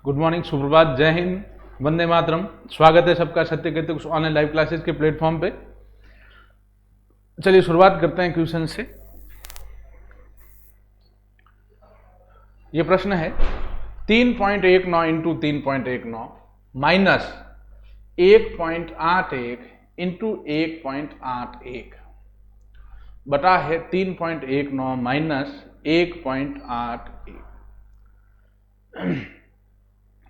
Good morning, सुप्रभात, जय हिंद, वंदे मातरम। स्वागत है सबका सत्य कहते कुछ ऑनलाइन लाइव क्लासेस के प्लेटफॉर्म पे। चलिए शुरुआत करते हैं क्वेश्चन से। ये प्रश्न है 3.19 इंटू 3.19 माइनस 1.81 इंटू 1.81 बटा है 3.19 माइनस 1.81।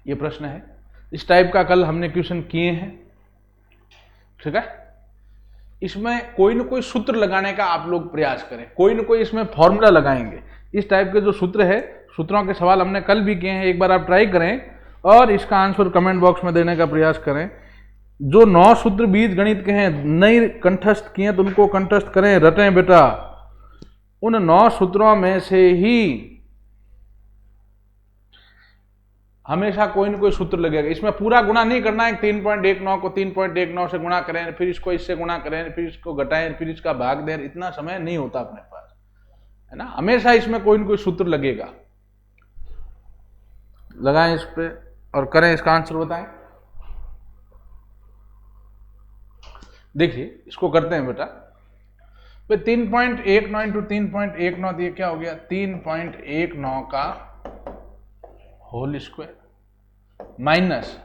ये प्रश्न है, इस टाइप का कल हमने क्वेश्चन किए हैं, ठीक है। इसमें कोई ना कोई सूत्र लगाने का आप लोग प्रयास करें, कोई ना कोई इसमें फॉर्मूला लगाएंगे। इस टाइप के जो सूत्र है, सूत्रों के सवाल हमने कल भी किए हैं, एक बार आप ट्राई करें और इसका आंसर कमेंट बॉक्स में देने का प्रयास करें। जो 9 सूत्र बीज गणित के हैं, नहीं कंठस्थ किए तो उनको कंठस्थ करें, रटें बेटा। उन 9 सूत्रों में से ही हमेशा कोई ना कोई सूत्र लगेगा। इसमें पूरा गुणा नहीं करना है, 3.19 को 3.19 से गुणा करें, फिर इसको इससे गुणा करें, फिर इसको घटाएं, फिर इसका भाग दें, इतना समय नहीं होता अपने पास, है ना। हमेशा इसमें कोई ना कोई सूत्र लगेगा। लगाएं इस पे और करें, इसका आंसर बताएं। देखिए इसको करते हैं बेटा। 3.19 टू 3.19 ये क्या हो गया, 3.19 का होल स्क्वायर माइनस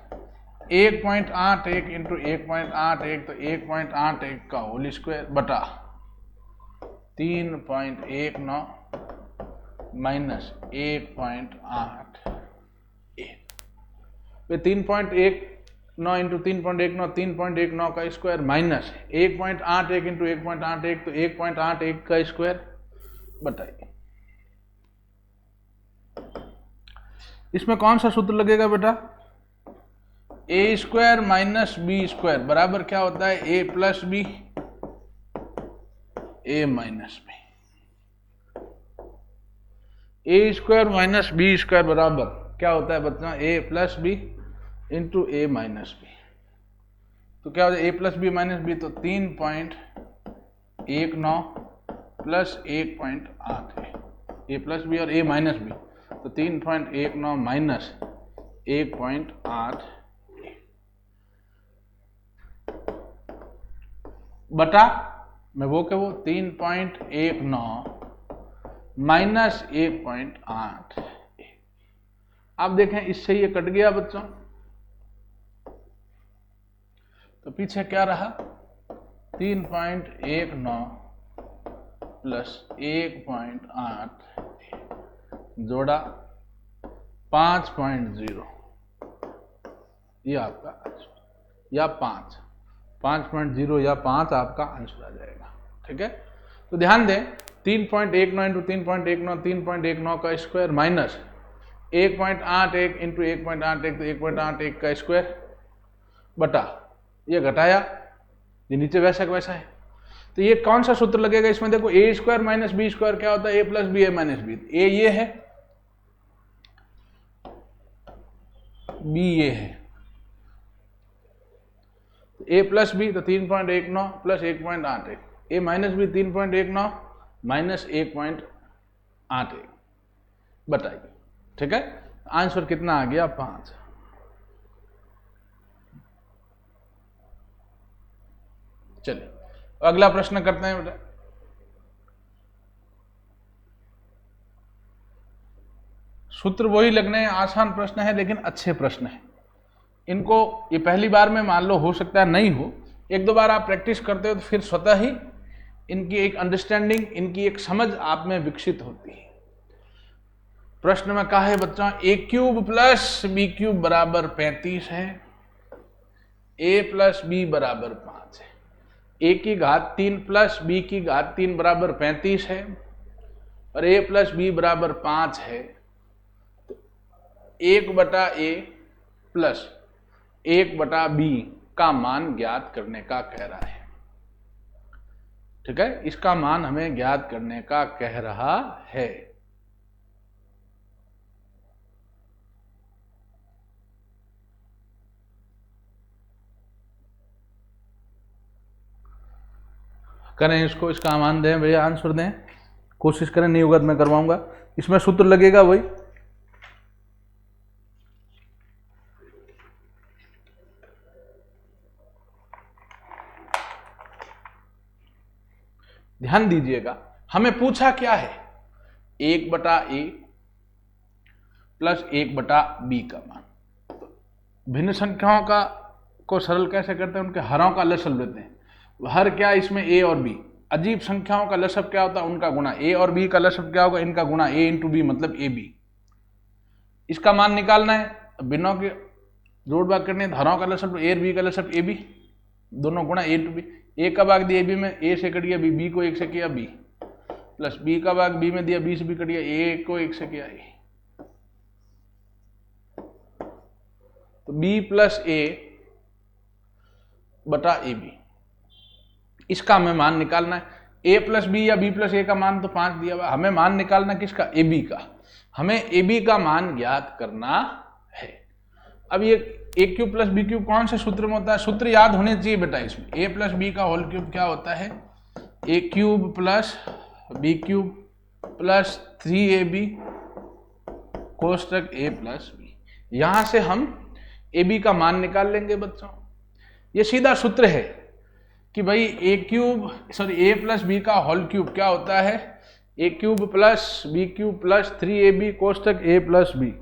1.81 इंटू 1.81 तो 1.81 का होल स्क्वायर बटा 3.19 माइनस 1.81। 3.19 इंटू 3.19 3.19 का स्क्वायर माइनस 1.81 इंटू 1.81 तो 1.81 का स्क्वायर। बताइए इसमें कौन सा सूत्र लगेगा बेटा। ए स्क्वायर माइनस बी स्क्वायर बराबर क्या होता है, ए प्लस बी ए माइनस बी। ए स्क्वायर माइनस बी स्क्वायर बराबर क्या होता है बच्चा, ए प्लस बी इंटू ए माइनस बी। तो क्या होता है, ए प्लस बी माइनस बी, तो 3.19 प्लस 1.8 ए प्लस बी और ए माइनस बी, तो 3.19 माइनस 1.8 बटा मैं वो 3.19 माइनस 1.8। आप देखें इससे ये कट गया बच्चों, तो पीछे क्या रहा, 3.19 प्लस 1.8 जोड़ा 5.0, ये आपका आंसर, या 5.0 या 5 आपका आंसर आ जाएगा, ठीक है। तो ध्यान दें 3.19 टू 3.19 3.19 का स्क्वायर माइनस 1.81 इंटू 1.81 तो 1.81 का स्क्वायर बटा ये घटाया, ये नीचे वैसा का वैसा है। तो ये कौन सा सूत्र लगेगा इसमें, देखो ए स्क्वायर माइनस बी स्क्वायर क्या होता है, ए प्लस बी ए माइनस बी। ए ये है, बी ये है, ए प्लस बी तो 3.19 प्लस 1.81, ए माइनस बी 3.19 माइनस 1.81। बताइए, ठीक है। आंसर कितना आ गया, 5। चलिए अगला प्रश्न करते हैं बेटा। सूत्र वही लगने हैं, आसान प्रश्न है लेकिन अच्छे प्रश्न है। इनको ये पहली बार में मान लो हो सकता है नहीं हो, 1-2 बार आप प्रैक्टिस करते हो तो फिर स्वतः ही इनकी एक अंडरस्टैंडिंग, इनकी एक समझ आप में विकसित होती है। प्रश्न में कहा है बच्चा, ए क्यूब प्लस बी क्यूब बराबर 35 है, ए प्लस बी बराबर 5 है, ए की घात 3 प्लस बी की घात 3 बराबर 35 है और ए प्लस बी बराबर 5 है। तो 1 बटा ए प्लस 1 बटा बी का मान ज्ञात करने का कह रहा है, ठीक है। इसका मान हमें ज्ञात करने का कह रहा है। करें इसको, इसका मान दें भैया, आंसर दें, कोशिश करें, नहीं होगा तो मैं करवाऊंगा। इसमें सूत्र लगेगा वही ध्यान दीजिएगा, हमें पूछा क्या है, 1/a प्लस 1/b का मान। भिन्न संख्याओं का को सरल कैसे करते हैं, उनके हरों का लसब लेते हैं। हर क्या, इसमें a और b। अजीब संख्याओं का लसब क्या होता है, उनका गुणा। a और b का लसब क्या होगा, इनका गुणा। a इंटू b मतलब ab। इसका मान निकालना है, भिन्नों के जोड़ भाग करने, हरों का लसब a और b का लसब ab, दोनों गुणा a इंटू b। a का भाग दिया b में, a से कट गया b को 1 से किया b, प्लस b का भाग b में दिया b से b कट गया, a को 1 से किया a, तो b प्लस a बटा ए बी, इसका हमें मान निकालना है। a प्लस बी या b प्लस a का मान तो 5 दिया हुआ, हमें मान निकालना किसका, ए बी का। हमें ए बी का मान ज्ञात करना है। अब ये ए क्यूब प्लस बी क्यूब कौन से सूत्र में होता है, सूत्र याद होने चाहिए बेटा इसमें। a प्लस बी का होल क्यूब क्या होता है, A cube plus B cube plus 3ab कोष्टक a प्लस बी। यहां से हम ए बी का मान निकाल लेंगे बच्चों। ये सीधा सूत्र है कि भाई ए प्लस बी का होल क्यूब क्या होता है, A cube plus B cube plus 3ab कोष्टक a plus B.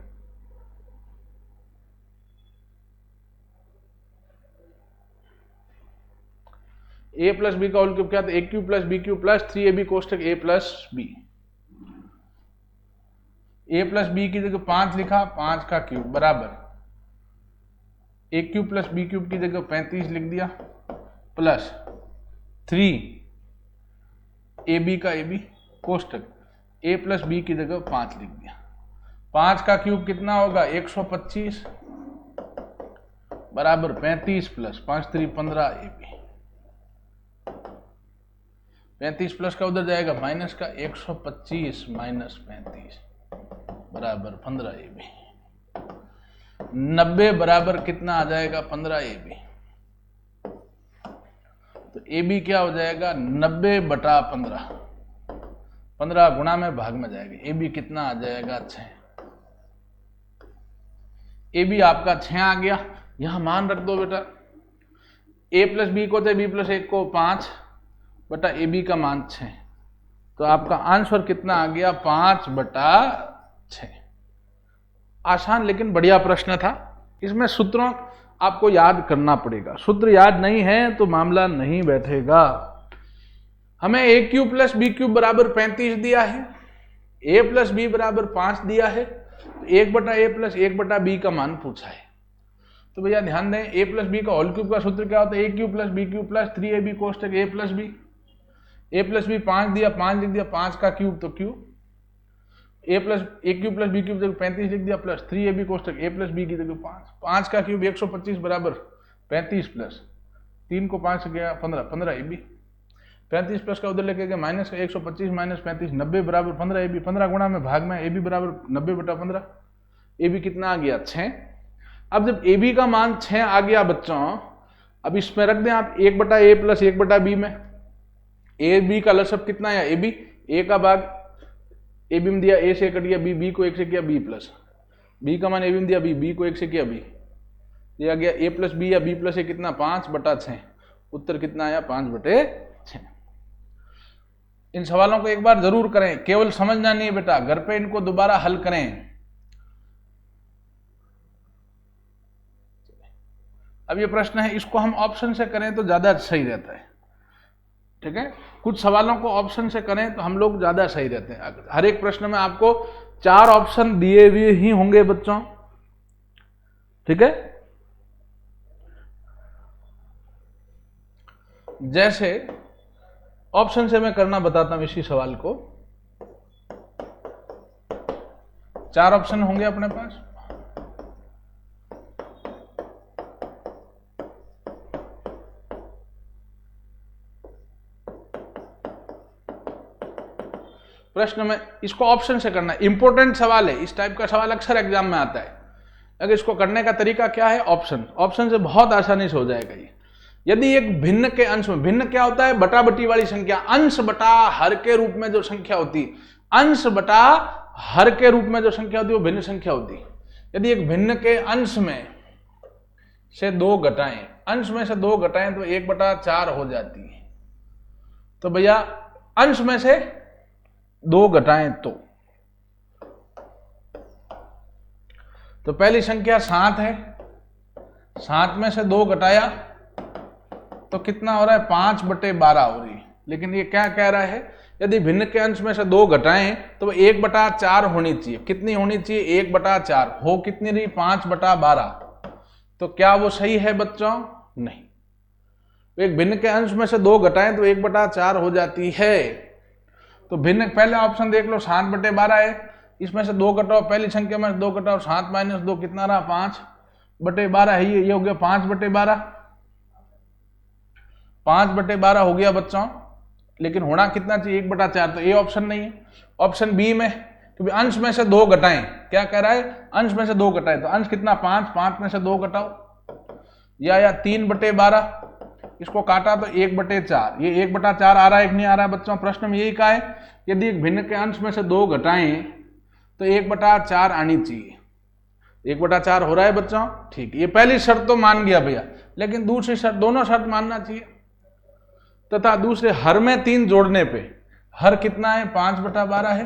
A plus B का होल क्यूब क्या था, A cube plus B cube plus 3ab कोष्टक a plus B. A plus B की जगह 5 लिखा, 5 का क्यूब बराबर A cube plus B cube की जगह 35 लिख दिया, प्लस 3 ए बी का ए बी कोष्टक ए प्लस बी की जगह 5 लिख दिया। 5 का क्यूब कितना होगा, 125 बराबर 35 प्लस 5 3 15 ए बी। 35 प्लस का उधर जाएगा माइनस का, 125 माइनस 35 बराबर 15 ए बी। 90 बराबर कितना आ जाएगा, 15 ए बी। तो ए बी क्या हो जाएगा, 90 बटा 15, 15 गुणा में भाग में जाएगा। ए बी कितना आ जाएगा, 6। ए बी आपका 6 आ गया। यहां मान रख दो बेटा, ए प्लस बी को थे बी प्लस 1 को 5 बटा ए बी का मान 6, तो आपका आंसर कितना आ गया, 5 बटा 6। आसान लेकिन बढ़िया प्रश्न था। इसमें सूत्रों आपको याद करना पड़ेगा, सूत्र याद नहीं है तो मामला नहीं बैठेगा। हमें ए क्यूब प्लस बी क्यूब बराबर 35 दिया है, ए प्लस बी बराबर 5 दिया है, तो 1 बटा ए प्लस 1 बटा बी का मान पूछा है। तो भैया ध्यान दें, ए प्लस बी का होल क्यूब का सूत्र क्या होता है, A cube plus B cube plus 3ab कोष्टक A plus B. A plus B 5 दिया, 5 लिख दिया, 5 का क्यूब तो cube, A cube plus B cube जगह 35 लिख दिया, प्लस 3ab कोष्टक ए प्लस बी की जगह 5, 5 का क्यूब 125 बराबर 35 प्लस 3 को 5 से गया 15, 15 ए बी। 35 प्लस का उधर लेके गए माइनस का, 125 माइनस 35 90 बराबर 15 ए बी। 15 गुणा में भाग में, ए बी बराबर 90 बटा 15, ए बी कितना आ गया, 6। अब जब ए बी का मान 6 आ गया बच्चों, अब इसमें रख दें आप 1 बटा ए प्लस 1 बटा बी में। ए बी का लसब कितना है, ए बी, ए का भाग ए बी में दिया, ए से कट गया बी, बी को 1 से किया बी प्लस बी का मान ए बी में दिया बी, बी को 1 से किया बी, दिया गया ए प्लस बी या बी प्लस ए कितना, 5 बटा 6। उत्तर कितना आया, 5 बटे 6। इन सवालों को एक बार जरूर करें, केवल समझना नहीं है बेटा, घर पे इनको दोबारा हल करें। अब ये प्रश्न है, इसको हम ऑप्शन से करें तो ज्यादा सही रहता है, ठीक है। कुछ सवालों को ऑप्शन से करें तो हम लोग ज्यादा सही रहते हैं। हर एक प्रश्न में आपको 4 ऑप्शन दिए हुए ही होंगे बच्चों, ठीक है। जैसे ऑप्शन से मैं करना बताता हूं इसी सवाल को। 4 ऑप्शन होंगे अपने पास। प्रश्न में इसको ऑप्शन से करना है, इंपॉर्टेंट सवाल है, इस टाइप का सवाल अक्सर एग्जाम में आता है। अगर इसको करने का तरीका क्या है, ऑप्शन, ऑप्शन से बहुत आसानी से हो जाएगा ये। यदि एक भिन्न के अंश में, भिन्न क्या होता है, बटा बटी वाली संख्या, अंश बटा हर के रूप में जो संख्या होती, अंश बटा हर के रूप में जो संख्या होती है वो भिन्न संख्या होती। यदि एक भिन्न के अंश में से 2 घटाएं, अंश में से 2 घटाएं तो 1/4 हो जाती है। तो भैया अंश में से 2 घटाएं तो पहली संख्या 7 है, 7 में से 2 घटाया तो कितना हो रहा है, 5/12 हो रही है। लेकिन ये क्या कह रहा है, यदि भिन्न के अंश में से 2 घटाएं तो 1/4 होनी चाहिए। कितनी होनी चाहिए, 1/4 हो कितनी रही, 5/12। तो क्या वो सही है बच्चों, नहीं। एक भिन्न के अंश में से 2 घटाएं तो 1/4 हो जाती है। तो भिन्न, पहले ऑप्शन देख लो, 7/12 है, इसमें से 2 घटाओ, पहली संख्या में से 2 घटाओ, 7 - 2 कितना रहा, 5/12 है। ये हो गया 5/12, 5/12 हो गया बच्चों। लेकिन होना कितना चाहिए, 1/4। तो ये ऑप्शन नहीं है। ऑप्शन बी में, क्योंकि अंश में से 2 घटाएं, क्या कह रहा है, अंश में से 2 घटाएं, तो अंश कितना, 5 में से 2 घटाओ, या 3/12, इसको काटा तो 1/4। ये 1/4 आ रहा है कि नहीं आ रहा है बच्चों, प्रश्न में यही कहा है, यदि भिन्न के अंश में से 2 घटाएं तो 1/4 आनी चाहिए। 1/4 हो रहा है बच्चों, ठीक। ये पहली शर्त तो मान गया भैया, लेकिन दूसरी शर्त, दोनों शर्त मानना चाहिए। तथा दूसरे हर में 3 जोड़ने पे, हर कितना है, 5/12 है,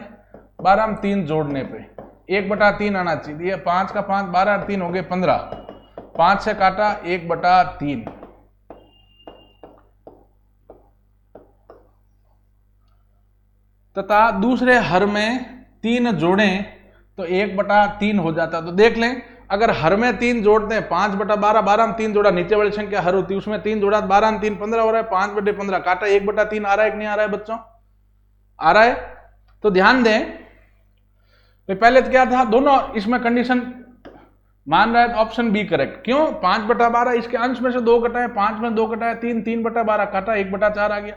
12 में 3 जोड़ने पे 1/3 आना चाहिए। 5 का 5, 12 और 3 हो गए 15, 5 से काटा 1/3। तथा दूसरे हर में 3 जोड़ें तो 1/3 हो जाता। तो देख लें, अगर हर में 3 जोड़ते हैं, 5/12, 12 में 3 जोड़ा, नीचे वाली संख्या हर होती है, उसमें 3 जोड़ा, 12 में 3 15 हो रहा है, 5/15 काटा 1/3 आ रहा है कि नहीं आ रहा है बच्चों, आ रहा है। तो ध्यान दें, पहले तो क्या था, दोनों इसमें कंडीशन मान रहा है, तो ऑप्शन बी करेक्ट। क्यों, 5/12, इसके अंश में से 2 घटाए, 5 में 2 घटाए 3, 3/12 काटा 1/4 आ गया।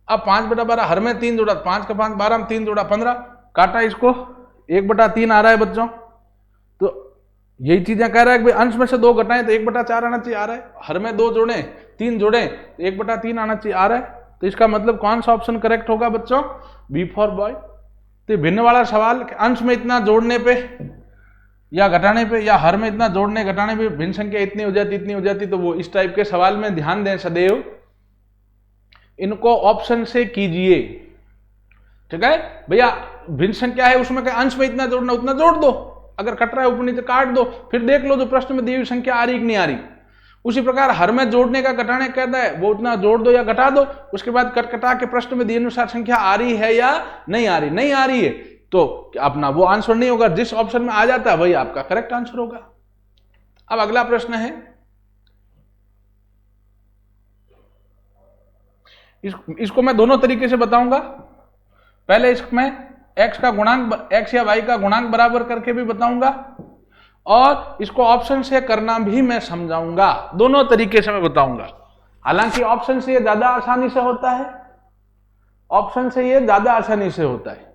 अब 5/12 हर में 3 जोड़ा, 5 का 5, 12 में 3 जोड़ा 15, काटा इसको 1/3 आ रहा है बच्चों। तो यही चीजें कह रहा है कि भाई अंश में से 2 घटाएं तो 1/4 आना चाहिए, आ रहा है। हर में 2 जोड़े, 3 जोड़े तो 1/3 आना चाहिए, आ रहा है। तो इसका मतलब कौन सा ऑप्शन करेक्ट होगा बच्चों, बी फॉर बॉय। तो भिन्न वाला सवाल, अंश में इतना जोड़ने पे या घटाने पे, या हर में इतना जोड़ने घटाने पे भिन्न संख्या इतनी हो जाती, इतनी हो जाती, तो वो इस टाइप के सवाल में ध्यान दें सदैव, इनको ऑप्शन से कीजिए, ठीक है भैया। भिन्न संख्या है, उसमें अंश में इतना जोड़ना, उतना जोड़ दो, अगर कट रहा है ऊपर नीचे काट दो, फिर देख लो जो प्रश्न में दी हुई संख्या आ रही कि नहीं आ रही। उसी प्रकार हर में जोड़ने का घटाने कहता है, वो उतना जोड़ दो या घटा दो, उसके बाद कट कटा के प्रश्न में दिए अनुसार संख्या आ रही है या नहीं आ रही, नहीं आ रही है तो अपना वो आंसर नहीं होगा, जिस ऑप्शन में आ जाता है वही आपका करेक्ट आंसर होगा। अब अगला प्रश्न है, इसको मैं दोनों तरीके से बताऊंगा। पहले इसमें x का गुणांक, x या y का गुणांक बराबर करके भी बताऊंगा, और इसको ऑप्शन से करना भी मैं समझाऊंगा। दोनों तरीके से मैं बताऊंगा। हालांकि ऑप्शन से ये ज्यादा आसानी से होता है, ऑप्शन से ये ज्यादा आसानी से होता है,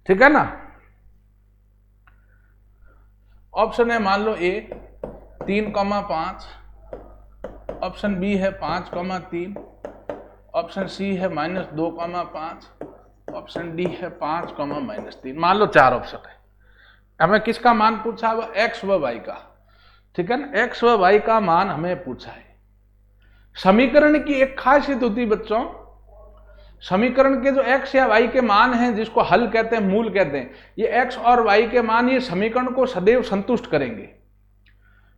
ठीक है ना। ऑप्शन है मान लो ए 3,5, ऑप्शन बी है 5,3, ऑप्शन सी है -2,5, ऑप्शन डी है 5,-3। मान लो 4 ऑप्शन है। हमें किसका मान पूछा, वो एक्स व वाई का, ठीक है ना। एक्स व वाई का मान हमें पूछा है। समीकरण की एक खासियत होती है बच्चों, समीकरण के जो एक्स या वाई के मान हैं, जिसको हल कहते हैं, मूल कहते हैं, ये एक्स और वाई के मान ये समीकरण को सदैव संतुष्ट करेंगे।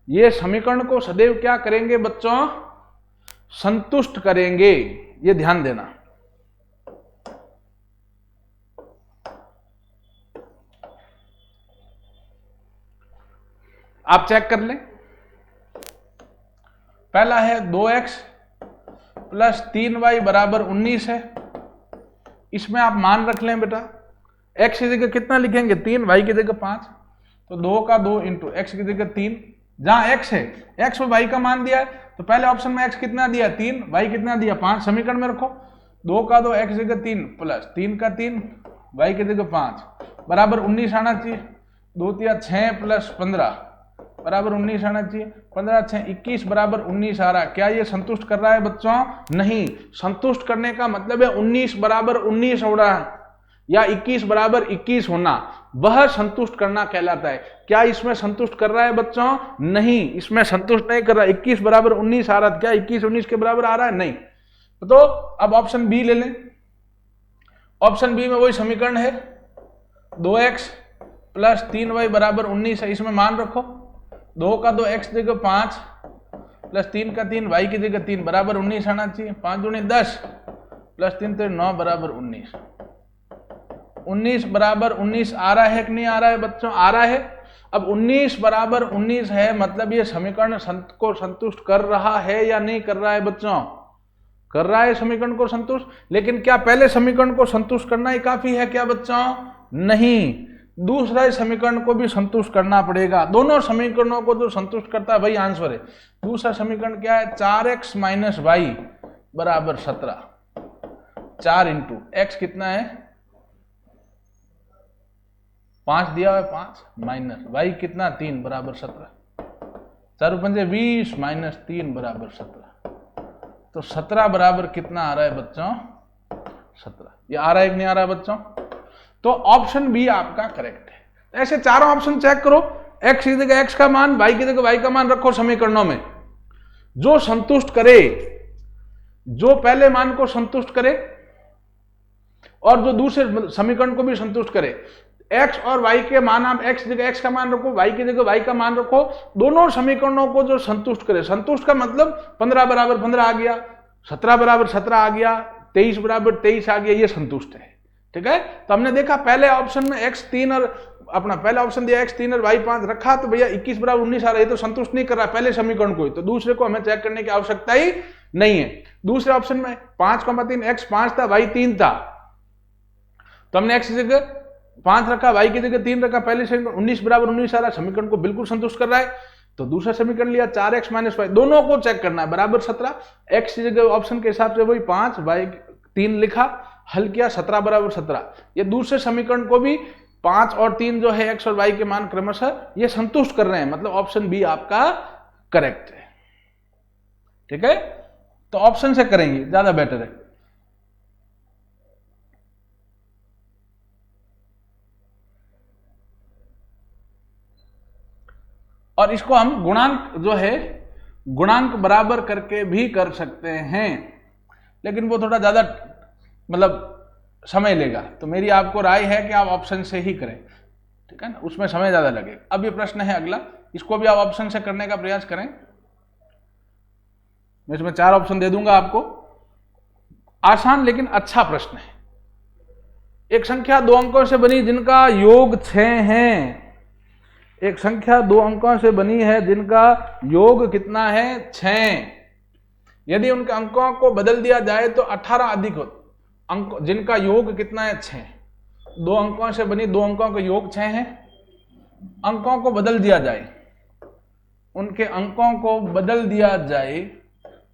ये समीकरण को सदैव क्या करेंगे बच्चों, संतुष्ट करेंगे, ये ध्यान देना। आप चेक कर लें। पहला है 2x + 3y = 19 है। इसमें आप मान रख लें बेटा, x की जगह कितना लिखेंगे 3, y की जगह 5, तो 2 का 2 × x की जगह 3। जहां x है, x और y का मान दिया है, तो पहले ऑप्शन में x कितना दिया 3, y कितना दिया 5, समीकरण में रखो। 2 का 2 x की जगह 3 + 3 का 3 y की जगह 5 = 19 आना चाहिए। 2 × 6 + 15 = 19 आना चाहिए। 15 × 6 = 21 = 19 आ रहा है। क्या ये संतुष्ट कर रहा है बच्चों? नहीं। संतुष्ट करने का मतलब है 19 = 19 होना या 21 = 21 होना, वह संतुष्ट करना कहलाता है। क्या इसमें संतुष्ट कर रहा है बच्चों? नहीं, इसमें संतुष्ट नहीं कर रहा। 21 = 19 आ रहा था, क्या 21 19 के बराबर आ रहा है? नहीं। तो अब ऑप्शन बी ले लें। ऑप्शन बी में वही समीकरण है, 2x प्लस 3y बराबर 19 है। इसमें मान रखो, 2 का 2 x जगह 5 प्लस 3 का 3 y की जगह 3 बराबर 19 आना चाहिए। 5 दूनी 10 प्लस 3 तो 9 बराबर 19। 19 बराबर 19 आ रहा है कि नहीं आ रहा है बच्चों? आ रहा है। अब 19 बराबर 19 है, मतलब ये समीकरण को संतुष्ट कर रहा है या नहीं कर रहा है बच्चों? कर रहा है समीकरण को संतुष्ट। लेकिन क्या पहले समीकरण को संतुष्ट करना ही काफी है क्या बच्चों? नहीं, दूसरा समीकरण को भी संतुष्ट करना पड़ेगा। दोनों समीकरणों को जो संतुष्ट करता है वही आंसर है। दूसरा समीकरण क्या है? 4x माइनस वाई बराबर 17। 4 इंटू एक्स कितना है? 5 दिया हुआ है 5, माइनस वाई कितना 3 बराबर 17। 4 पंजे 20 माइनस 3 बराबर 17। तो 17 बराबर कितना आ रहा है बच्चों? 17। ये आ रहा है कि नहीं आ रहा है बच्चों? तो ऑप्शन बी आपका करेक्ट है। ऐसे चारों ऑप्शन चेक करो, एक्स की जगह एक्स का मान, वाई की जगह वाई का मान रखो समीकरणों में, जो संतुष्ट करे, जो पहले मान को संतुष्ट करे और जो दूसरे समीकरण को भी संतुष्ट करे। x और y के मान, आप x जगह x का मान रखो, y की जगह y का मान रखो, दोनों समीकरणों को जो संतुष्ट करे। संतुष्ट का मतलब 15 बराबर 15 आ गया, 17 बराबर 17 आ गया, 23 बराबर 23 आ गया, ये संतुष्ट है। ठीक है, तो हमने देखा पहले ऑप्शन में x3 और अपना पहला ऑप्शन दिया x3 और y5 रखा, तो भैया 21 बराबर 19 आ रहा है, तो संतुष्ट नहीं कर रहा पहले समीकरण को ही, तो दूसरे को हमें चेक करने की आवश्यकता ही नहीं है। दूसरे ऑप्शन में 5,3 x5 था, y3 था, तो हमने x की जगह 5 रखा, y की जगह 3 रखा, पहले समीकरण 19 बराबर 19 आ रहा है, समीकरण को बिल्कुल संतुष्ट कर रहा है। तो दूसरा समीकरण लिया 4x माइनस वाई, दोनों को चेक करना है, बराबर 17। x की जगह ऑप्शन के हिसाब से वही 5, y 3 लिखा, हल किया, 17 बराबर 17। ये दूसरे समीकरण को भी 5 और 3 जो है x और y के मान क्रमशः ये संतुष्ट कर रहे हैं, मतलब ऑप्शन बी आपका करेक्ट है। ठीक है, तो ऑप्शन से करेंगे ज्यादा बेटर है। और इसको हम गुणांक जो है, गुणांक बराबर करके भी कर सकते हैं, लेकिन वो थोड़ा ज्यादा मतलब समय लेगा, तो मेरी आपको राय है कि आप ऑप्शन से ही करें। ठीक है ना, उसमें समय ज्यादा लगेगा। अब ये प्रश्न है अगला, इसको भी आप ऑप्शन से करने का प्रयास करें। मैं इसमें 4 ऑप्शन दे दूंगा आपको। आसान लेकिन अच्छा प्रश्न है। एक संख्या 2 अंकों से बनी जिनका योग 6 है। एक संख्या 2 अंकों से बनी है जिनका योग कितना है? 6। यदि उनके अंकों को बदल दिया जाए तो 18 अधिक हो अंक, जिनका योग कितना है? 6। 2 अंकों से बनी, 2 अंकों का योग 6 है, अंकों को बदल दिया जाए, उनके अंकों को बदल दिया जाए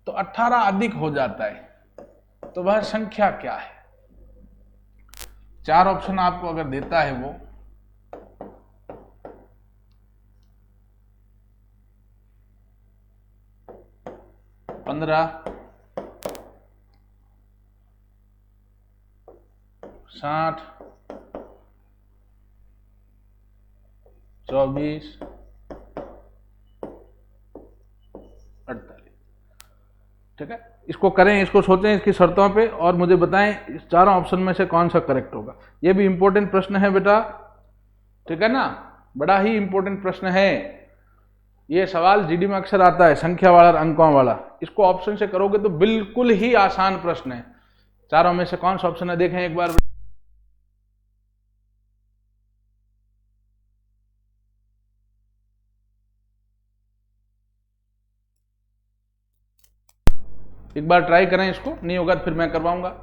तो 18 अधिक हो जाता है, तो वह संख्या क्या है? 4 ऑप्शन आपको अगर देता है वो, पंद्रह, 60, 24, 48। ठीक है, इसको करें, इसको सोचें इसकी शर्तों पे और मुझे बताएं इस चारों ऑप्शन में से कौन सा करेक्ट होगा। ये भी इंपॉर्टेंट प्रश्न है बेटा, ठीक है ना, बड़ा ही इंपॉर्टेंट प्रश्न है। ये सवाल जीडी में अक्सर आता है, संख्या वाला और अंकों वाला। इसको ऑप्शन से करोगे तो बिल्कुल ही आसान प्रश्न है। चारों में से कौन सा ऑप्शन है देखें एक बार। एक बार ट्राई करें, इसको नहीं होगा तो फिर मैं करवाऊंगा।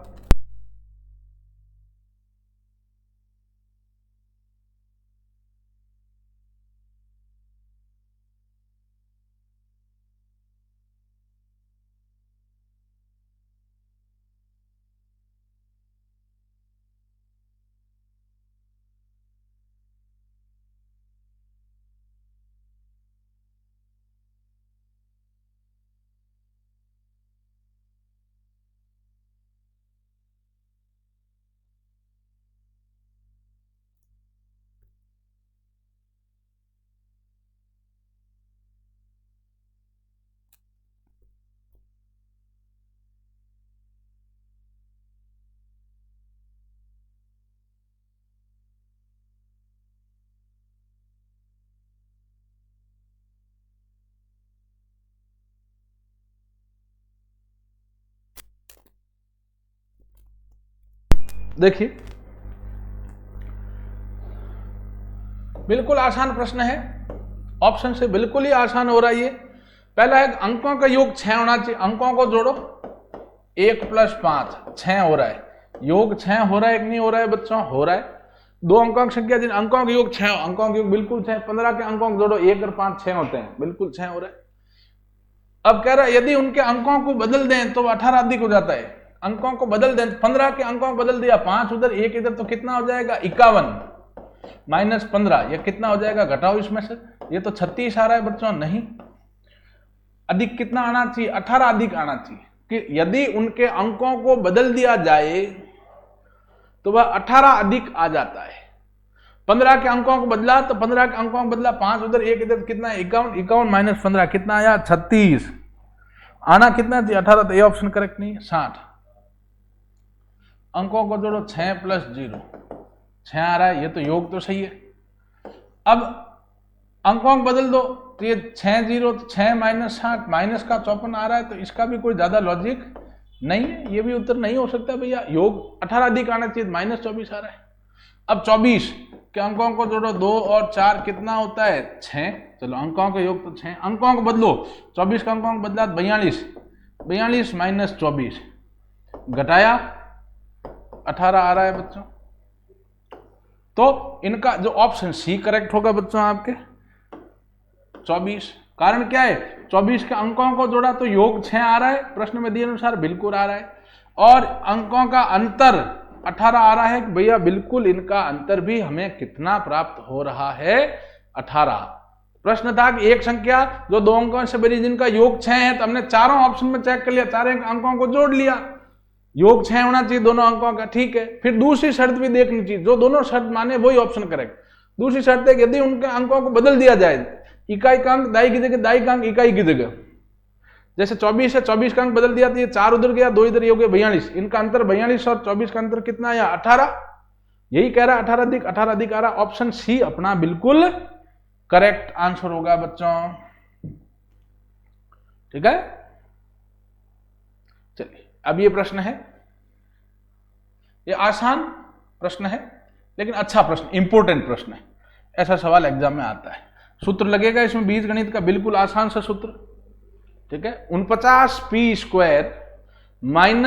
देखिए बिल्कुल आसान प्रश्न है, ऑप्शन से बिल्कुल ही आसान हो रहा है ये। पहला है अंकों का योग 6 होना चाहिए, अंकों को जोड़ो 1 + 5 6 हो रहा है, योग 6 हो रहा है कि नहीं हो रहा है बच्चों? हो रहा है। दो अंकों की संख्या जिन अंकों का योग 6, अंकों का योग बिल्कुल 6, 15 के अंकों को जोड़ो 1 और 5 6 होते हैं, बिल्कुल 6 हो रहा है। अब कह रहा है यदि उनके अंकों को बदल दें तो 18 अधिक हो जाता है, अंकों को बदल दें, 15 के अंकों को बदल दिया, 5 उधर 1 इधर, तो कितना हो जाएगा? 51 - 15, ये कितना हो जाएगा? घटाओ इसमें से, ये तो 36 आ रहा है बच्चों। नहीं, अधिक कितना आना चाहिए? 18 अधिक आना चाहिए, कि यदि उनके अंकों को बदल दिया जाए तो वह 18 अधिक आ जाता है। 15 के अंकों को बदला तो 15 के अंकों को बदला, 5 उधर 1 इधर, कितना है? 51, 51 - 15 कितना आया? 36। आना कितना चाहिए? 18, तो ये ऑप्शन करेक्ट नहीं है। 60 अंकों को जोड़ो 6 + 0 6 आ रहा है, ये तो योग तो सही है। अब अंकों को बदल दो तो ये 6 0 तो 6 - 60 माइनस का 54 आ रहा है, तो इसका भी कोई ज्यादा लॉजिक नहीं है, ये भी उत्तर नहीं हो सकता भैया। योग 18 अधिक आना चाहिए, -24 आ रहा है। अब 24 के अंकों को जोड़ो 2 और 4 कितना होता है? 6। चलो अंकों का योग तो 6, अंकों को बदलो, 24 के अंकों को बदला 42 - 24 घटाया 18 आ रहा है बच्चों। तो इनका जो ऑप्शन सी करेक्ट होगा बच्चों आपके 24। कारण क्या है? 24 के अंकों को जोड़ा तो योग 6 आ रहा है, प्रश्न में दिए अनुसार बिल्कुल आ रहा है, और अंकों का अंतर 18 आ रहा है। भैया बिल्कुल इनका अंतर भी हमें कितना प्राप्त हो रहा है? 18। प्रश्न था कि एक संख्या जो दो अंकों से बड़ी जिनका योग 6 है, तो हमने चारों ऑप्शन में चेक कर लिया, चारों अंकों को जोड़ लिया, योग 6 होना चाहिए दोनों अंकों का, ठीक है। फिर दूसरी शर्त भी देखनी चाहिए, जो दोनों शर्त माने वही ऑप्शन करेक्ट। दूसरी शर्त है यदि उनके अंकों को बदल दिया जाए, इकाई का अंक दाई की जगह, दाई का अंक इकाई की जगह, जैसे 24 है, 24 का अंक बदल दिया तो ये 4 उधर गया, 2 इधर, ये हो गया 42, इनका अंतर 42 और 24 का अंतर कितना आया? 18। यही कह रहा है 18 अधिक आ रहा। ऑप्शन सी अपना बिल्कुल करेक्ट आंसर होगा बच्चों, ठीक है। चलिए अब ये प्रश्न है, ये आसान प्रश्न है लेकिन अच्छा प्रश्न, इंपॉर्टेंट प्रश्न है, ऐसा सवाल एग्जाम में आता है। सूत्र लगेगा इसमें बीज गणित का, बिल्कुल आसान सा सूत्र, ठीक है। 49p² - 64q²। p² -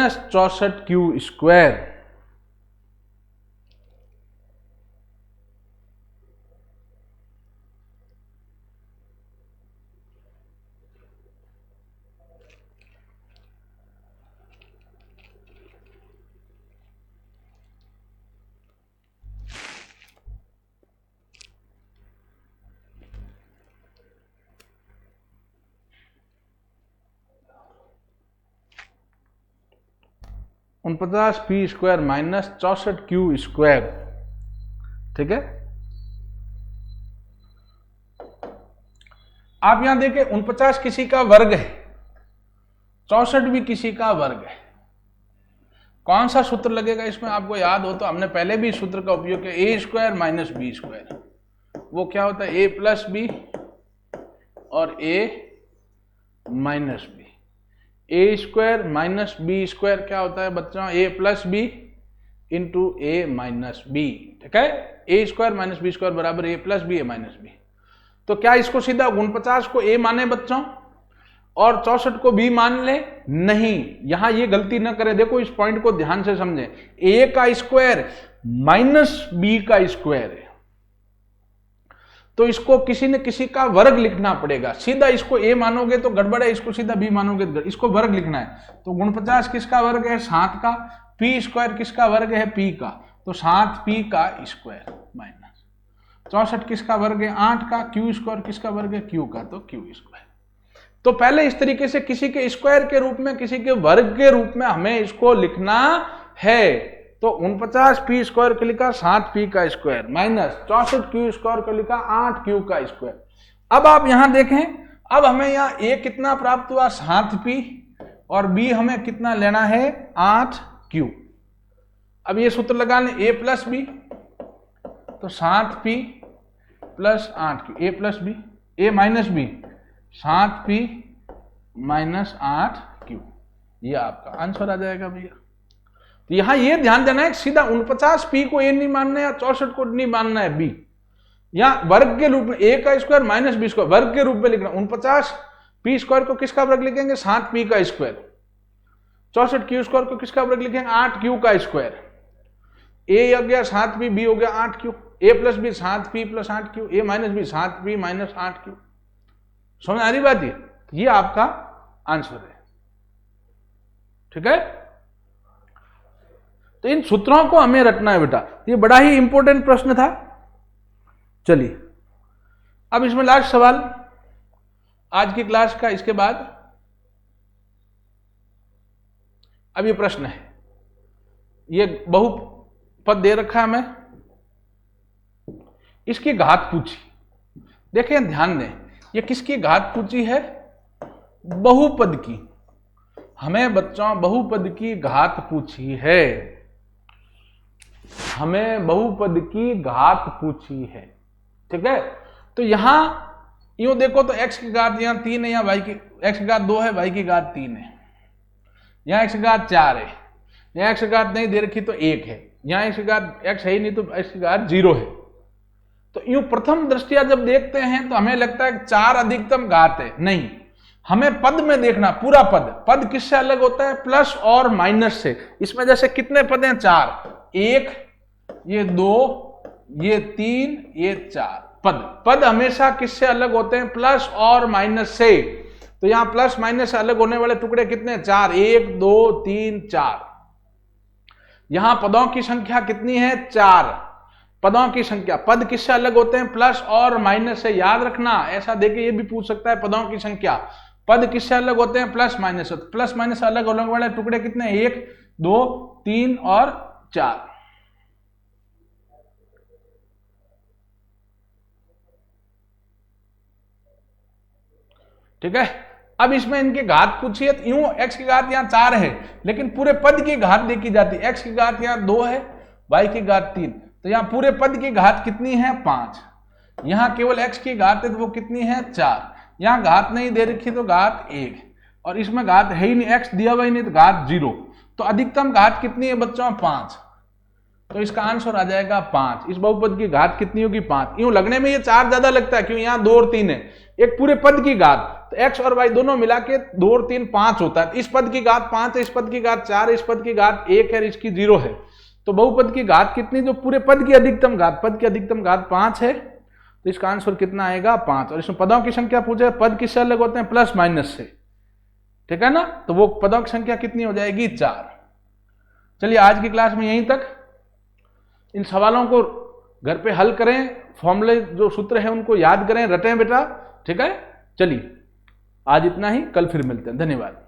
64q², ठीक है। आप यहां देखें 49 किसी का वर्ग है, 64 भी किसी का वर्ग है। कौन सा सूत्र लगेगा इसमें? आपको याद हो तो हमने पहले भी सूत्र का उपयोग किया, a² - b²। वो क्या होता है? a + b और a - b। a² - b² क्या होता है बच्चों? a + b into a - b, ठीक है। a² - b² बराबर a + b, a - b। तो क्या इसको सीधा 49 को a माने बच्चों और 64 को b मान ले? नहीं, यहां ये गलती ना करें, देखो इस पॉइंट को ध्यान से समझें। a का स्क्वायर - b का स्क्वायर है, तो इसको किसी न किसी का वर्ग लिखना पड़ेगा। सीधा इसको a मानोगे तो गड़बड़ है, इसको सीधा b मानोगे तो इसको वर्ग लिखना है। तो 49 किसका वर्ग है? 7 का। p² किसका वर्ग है? p का, तो 7p का स्क्वायर माइनस 64 किसका वर्ग है? 8 का। q² किसका वर्ग है? q का, तो q²। तो पहले इस तरीके से किसी के स्क्वायर के रूप में, किसी के वर्ग के रूप में हमें इसको लिखना है। तो 49p² को लिखा 7p का स्क्वायर माइनस 64q² को लिखा 8q का स्क्वायर। अब आप यहां देखें, अब हमें यहां a कितना प्राप्त हुआ? 7p, और b हमें कितना लेना है? 8q। अब ये सूत्र लगा लें, a + b, तो 7p + 8q, a + b, a - b 7p - 8q, ये आपका आंसर आ जाएगा भैया। तो यहां ये ध्यान देना है सीधा 49p को a नहीं मानना है या 64 को नहीं मानना है b। यहां वर्ग के रूप में a का स्क्वायर माइनस b स्क्वायर वर्ग के रूप में लिखना। 49p स्क्वायर को किसका वर्ग लिखेंगे? 7p का स्क्वायर। 64q स्क्वायर को किसका वर्ग लिखेंगे? 8q का स्क्वायर। a हो गया 7p, b हो गया 8q। a plus b 7p plus 8q, a minus b 7p minus 8q। समझ आ रही बात? ये आपका आंसर है। ठीक है, तो इन सूत्रों को हमें रटना है बेटा। ये बड़ा ही इंपॉर्टेंट प्रश्न था। चलिए अब इसमें लास्ट सवाल आज की क्लास का। इसके बाद अब ये प्रश्न है, ये बहुपद दे रखा है हमें, इसकी घात पूछी। देखें ध्यान दें, ये किसकी घात पूछी है? बहुपद की। हमें बच्चों बहुपद की घात पूछी है, हमें बहुपद की घात पूछी है। ठीक है, तो यहां यूं देखो तो x की घात यहां 3 है, यहां x की घात 2 है, y की घात 3 है, यहां x की घात 4 है, यहां x की घात नहीं दे रखी तो 1 है, यहां x की घात x है ही नहीं तो x की घात 0 है। तो यूं प्रथम दृष्टिया जब देखते हैं तो हमें लगता है 4 अधिकतम घात है। नहीं, हमें पद में देखना, पूरा पद किससे अलग होता है? प्लस और माइनस से। इसमें जैसे कितने पद हैं? 4, 1, ये 2, ये 3, ये 4 पद हमेशा किससे अलग होते हैं? प्लस और माइनस से। तो यहां प्लस माइनस से अलग होने वाले टुकड़े कितने? 4, 1, 2, 3, 4। यहां पदों की संख्या कितनी है? 4 पदों की संख्या। पद किससे अलग होते हैं? प्लस और माइनस से। याद रखना, ऐसा देके ये भी पूछ सकता है पदों की संख्या। पद किससे अलग होते हैं? प्लस माइनस से। प्लस माइनस से अलग होने वाले टुकड़े कितने? 1, 2, 3 और 4। ठीक है, अब इसमें इनकी घात पूछी है। यूं x की घात यहां 4 है, लेकिन पूरे पद की घात देखी जाती है। x की घात यहां 2 है, y की घात 3, तो यहां पूरे पद की घात कितनी है? 5। यहां केवल x की घात है तो वो कितनी है? 4। यहां घात नहीं दे रखी तो घात 1, और इसमें घात है ही नहीं, x दिया हुआ ही नहीं तो घात 0। तो अधिकतम घात कितनी है बच्चों? 5। तो इसका आंसर आ जाएगा 5। इस बहुपद की घात कितनी होगी? 5। यूं लगने में ये 4 ज्यादा लगता है, क्यों? यहाँ 2 और 3 है, एक पूरे पद की घात, तो x और y दोनों मिला के 2 और 3 5 होता है। इस पद की घात 5 है, इस पद की घात 4 है, इस पद की घात 1 है, इसकी 0 है। तो बहुपद की घात कितनी? जो पूरे पद की अधिकतम घात, पद की अधिकतम घात 5 है, तो इसका आंसर कितना आएगा? 5। और इसमें पदों की संख्या पूछे, पद किससे अलग होते हैं? प्लस माइनस से। ठीक है ना, तो वो पदों की संख्या कितनी हो जाएगी? 4। चलिए आज की क्लास में यहीं तक। इन सवालों को घर पे हल करें, फॉर्मूले जो सूत्र है उनको याद करें, रटें बेटा। ठीक है, चलिए आज इतना ही, कल फिर मिलते हैं। धन्यवाद।